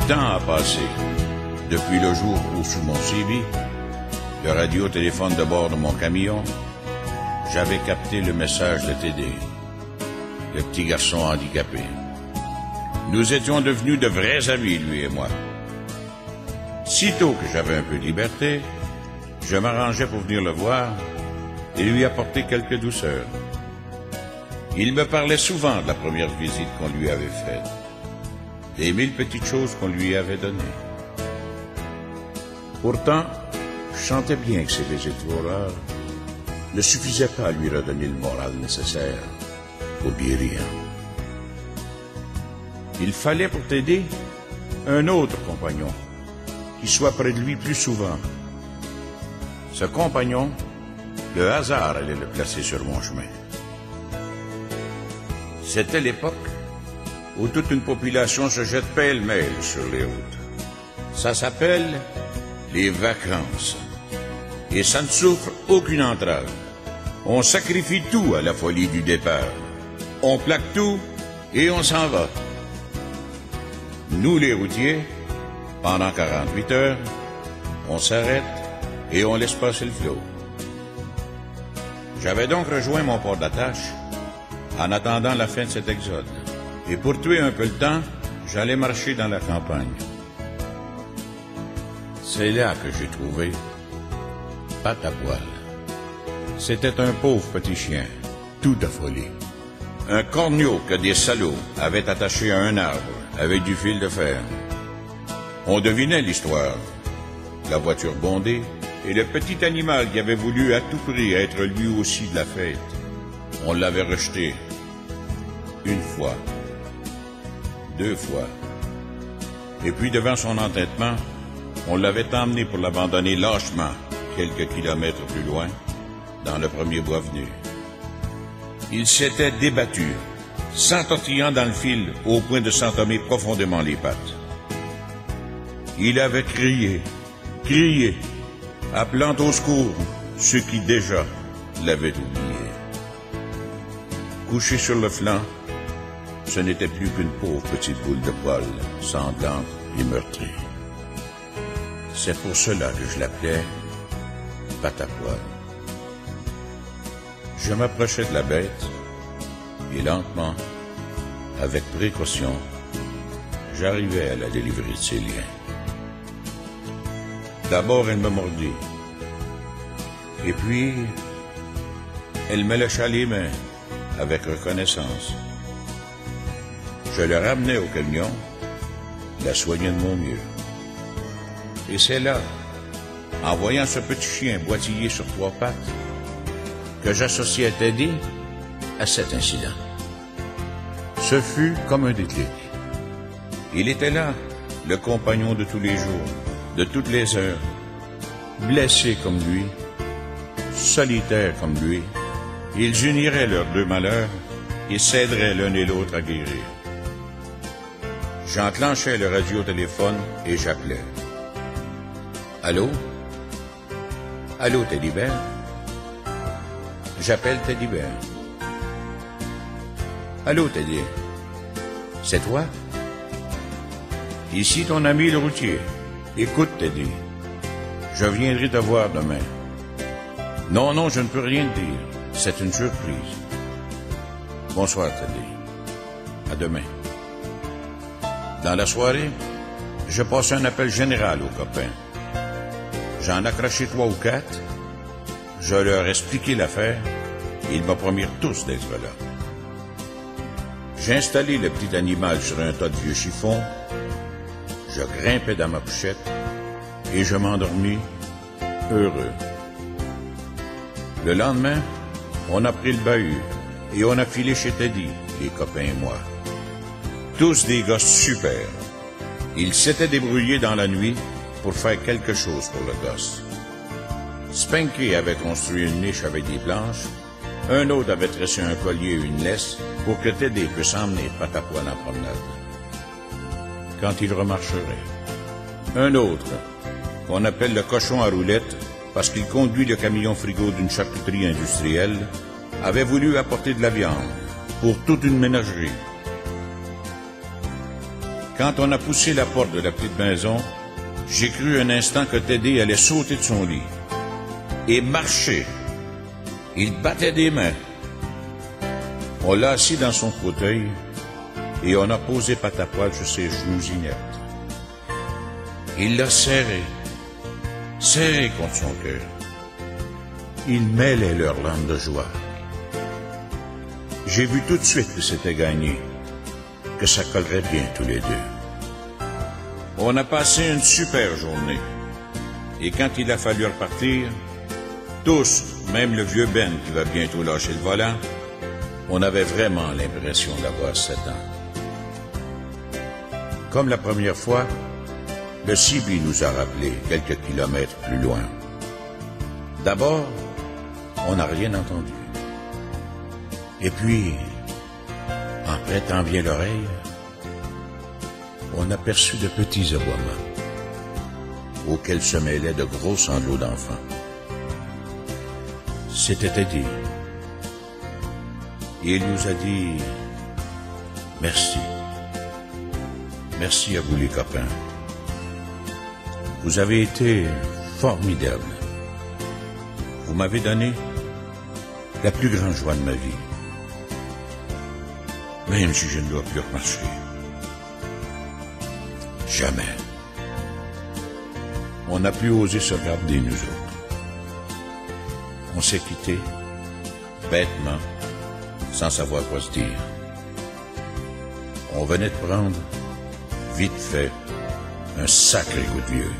temps a passé depuis le jour où, sous mon CB, le radiotéléphone de bord de mon camion, j'avais capté le message de Teddy, le petit garçon handicapé. Nous étions devenus de vrais amis, lui et moi. Sitôt que j'avais un peu de liberté, je m'arrangeais pour venir le voir et lui apporter quelques douceurs. Il me parlait souvent de la première visite qu'on lui avait faite, des 1000 petites choses qu'on lui avait données. Pourtant, je sentais bien que ces visites voleurs ne suffisaient pas à lui redonner le moral nécessaire pour guérir. Il fallait pour t'aider un autre compagnon qui soit près de lui plus souvent. Ce compagnon, le hasard allait le placer sur mon chemin. C'était l'époque où toute une population se jette pêle-mêle sur les routes. Ça s'appelle les vacances. Et ça ne souffre aucune entrave. On sacrifie tout à la folie du départ. On plaque tout et on s'en va. Nous, les routiers, pendant 48 heures, on s'arrête et on laisse passer le flot. J'avais donc rejoint mon port d'attache en attendant la fin de cet exode. Et pour tuer un peu le temps, j'allais marcher dans la campagne. C'est là que j'ai trouvé Patte à Poil. C'était un pauvre petit chien, tout affolé. Un corneau que des salauds avaient attaché à un arbre avec du fil de fer. On devinait l'histoire. La voiture bondée et le petit animal qui avait voulu à tout prix être lui aussi de la fête. On l'avait rejeté. Une fois. 2 fois. Et puis devant son entêtement, on l'avait emmené pour l'abandonner lâchement, quelques kilomètres plus loin, dans le premier bois venu. Il s'était débattu, s'entortillant dans le fil au point de s'entamer profondément les pattes. Il avait crié, appelant au secours ceux qui déjà l'avaient oublié. Couché sur le flanc, ce n'était plus qu'une pauvre petite boule de poil, sanglante et meurtrie. C'est pour cela que je l'appelais Patte à Poil. Je m'approchais de la bête et lentement, avec précaution, j'arrivais à la délivrer de ses liens. D'abord, elle me mordit. Et puis, elle me lécha les mains avec reconnaissance. Je le ramenais au camion, la soignais de mon mieux. Et c'est là, en voyant ce petit chien boitiller sur 3 pattes, que j'associais Teddy à cet incident. Ce fut comme un déclic. Il était là, le compagnon de tous les jours, de toutes les heures, blessé comme lui, solitaire comme lui. Ils uniraient leurs 2 malheurs et s'aideraient l'un et l'autre à guérir. J'enclenchais le radiotéléphone et j'appelais. Allô? Allô, Teddy Bear? J'appelle Teddy Bear. Allô, Teddy? C'est toi? Ici ton ami le routier. Écoute, Teddy. Je viendrai te voir demain. Non, je ne peux rien te dire. C'est une surprise. Bonsoir, Teddy. À demain. Dans la soirée, je passe un appel général aux copains. J'en accroché 3 ou 4. Je leur ai expliqué l'affaire et ils me promirent tous d'être là. J'ai installé le petit animal sur un tas de vieux chiffons. Je grimpais dans ma couchette et je m'endormis heureux. Le lendemain, on a pris le bahut et on a filé chez Teddy, les copains et moi. Tous des gosses super. Ils s'étaient débrouillés dans la nuit pour faire quelque chose pour le gosse. Spanky avait construit une niche avec des planches. Un autre avait tressé un collier et une laisse pour que Teddy puisse emmener Patte à Poil en promenade. Quand il remarcherait. Un autre, qu'on appelle le cochon à roulettes, parce qu'il conduit le camion frigo d'une charcuterie industrielle, avait voulu apporter de la viande pour toute une ménagerie. Quand on a poussé la porte de la petite maison, j'ai cru un instant que Teddy allait sauter de son lit et marcher. Il battait des mains. On l'a assis dans son fauteuil et on a posé Patapoil sur ses genoux inertes. Il l'a serré contre son cœur. Il mêlait leurs larmes de joie. J'ai vu tout de suite que c'était gagné, que ça collerait bien tous les deux. On a passé une super journée. Et quand il a fallu repartir, tous, même le vieux Ben qui va bientôt lâcher le volant, on avait vraiment l'impression d'avoir 7 ans. Comme la première fois, le CB nous a rappelé quelques kilomètres plus loin. D'abord, on n'a rien entendu. Et puis, en prêtant bien l'oreille, on aperçut de petits aboiements auxquels se mêlaient de gros sanglots d'enfants. C'était Teddy. Et il nous a dit « Merci. Merci à vous les copains. Vous avez été formidables. Vous m'avez donné la plus grande joie de ma vie. Même si je ne dois plus remarcher. Jamais. On n'a plus osé se regarder, nous autres. On s'est quittés, bêtement, sans savoir quoi se dire. On venait de prendre, vite fait, un sacré coup de vieux.